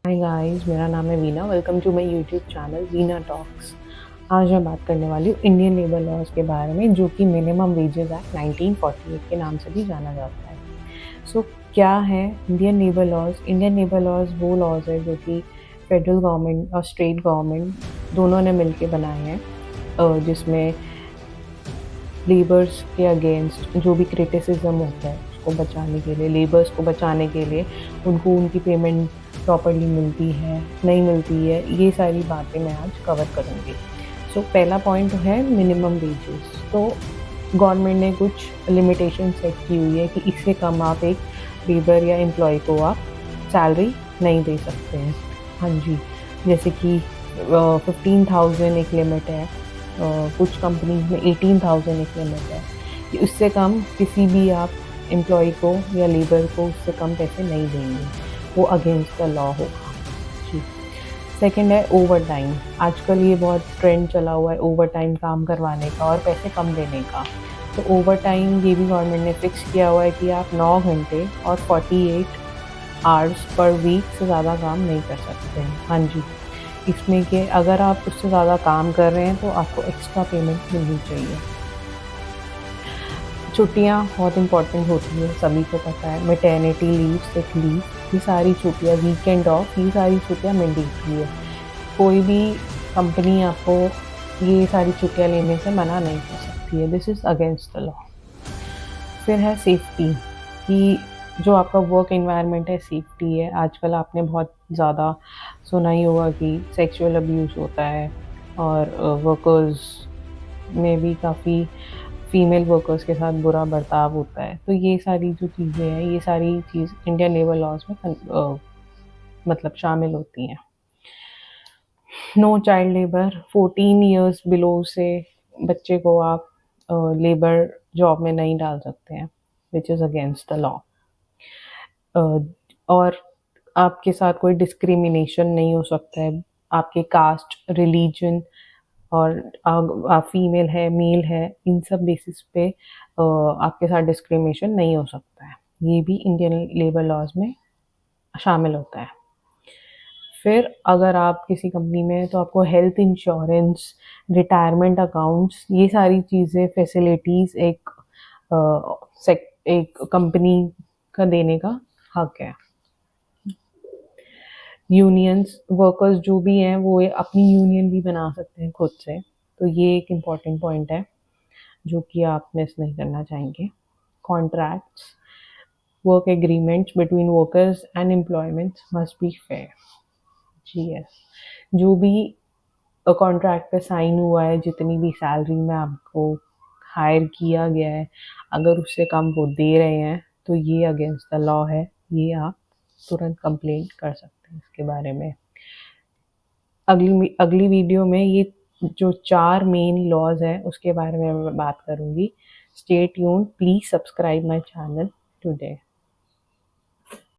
Hi guys, मेरा नाम है Veena. Welcome to my YouTube channel Veena talks. आज मैं बात करने वाली हूँ इंडियन लेबर लॉज के बारे में, जो कि मिनिमम वेजेस एक्ट 1948 के नाम से भी जाना जाता है। सो क्या है Indian labour laws? Indian labour laws वो लॉज है जो कि फेडरल गवर्नमेंट और स्टेट गवर्नमेंट दोनों ने मिलकर बनाए हैं, जिसमें लेबर्स के अगेंस्ट जो भी क्रिटिसिज्म होता है उसको बचाने के लिए, लेबर्स को बचाने के लिए उनको उनकी पेमेंट प्रॉपर्ली मिलती है, नहीं मिलती है, ये सारी बातें मैं आज कवर करूँगी। सो पहला पॉइंट है मिनिमम वेजेस। तो गवर्नमेंट ने कुछ लिमिटेशन सेट की हुई है कि इससे कम आप एक लेबर या एम्प्लॉय को आप सैलरी नहीं दे सकते हैं। हाँ जी, जैसे कि 15,000 एक लिमिट है, कुछ कंपनीज में 18,000 एक लिमिट है कि उससे कम किसी भी आप एम्प्लॉय को या लेबर को उससे कम पैसे नहीं देंगे, वो अगेंस्ट द लॉ होगा जी। सेकंड है ओवर टाइम। आजकल ये बहुत ट्रेंड चला हुआ है ओवर टाइम काम करवाने का और पैसे कम देने का। तो ओवर टाइम ये भी गवर्नमेंट ने फिक्स किया हुआ है कि आप 9 घंटे और 48 आवर्स पर वीक से ज़्यादा काम नहीं कर सकते हैं। हाँ जी, इसमें कि अगर आप उससे ज़्यादा काम कर रहे हैं तो आपको एक्स्ट्रा पेमेंट मिलनी चाहिए। छुट्टियाँ बहुत इम्पोर्टेंट होती है, सभी को पता है। मैटरनिटी लीव, सिक लीव, ये सारी छुट्टियाँ, वीकेंड ऑफ, ये सारी छुट्टियाँ मैंडेटरी है। कोई भी कंपनी आपको ये सारी छुट्टियाँ लेने से मना नहीं कर सकती है। This is against the law. फिर है सेफ्टी, कि जो आपका वर्क एनवायरनमेंट है, सेफ्टी है। आजकल आपने बहुत ज़्यादा सुना ही होगा कि सेक्सुअल अब्यूज़ होता है और वर्कर्स में भी काफ़ी फीमेल वर्कर्स के साथ बुरा बर्ताव होता है। तो ये सारी जो चीज़ें हैं, ये सारी चीज़ इंडियन लेबर लॉज में मतलब शामिल होती हैं। No child labour, 14 years below से बच्चे को आप लेबर जॉब में नहीं डाल सकते हैं, which is against the law. और आपके साथ कोई डिस्क्रिमिनेशन नहीं हो सकता है आपके कास्ट, रिलीजन और आप फीमेल है, मेल है, इन सब बेसिस पे आपके साथ डिस्क्रिमिनेशन नहीं हो सकता है। ये भी इंडियन लेबर लॉज में शामिल होता है। फिर अगर आप किसी कंपनी में हैं तो आपको हेल्थ इंश्योरेंस, रिटायरमेंट अकाउंट्स, ये सारी चीज़ें, फैसिलिटीज़ एक कंपनी का देने का हक है। यूनियंस, वर्कर्स जो भी हैं वो अपनी यूनियन भी बना सकते हैं खुद से। तो ये एक इम्पॉर्टेंट पॉइंट है जो कि आप मिस नहीं करना चाहेंगे। Contracts, work agreements between workers and employment must be fair. जी यस, जो भी कॉन्ट्रैक्ट पे साइन हुआ है, जितनी भी सैलरी में आपको हायर किया गया है, अगर उससे कम वो दे रहे हैं तो ये अगेंस्ट द लॉ है। ये आप तुरंत कंप्लेंट कर सकते हैं इसके बारे में। अगली वीडियो में ये जो 4 मेन लॉज हैं उसके बारे में मैं बात करूँगी। Stay tuned, please subscribe my channel today.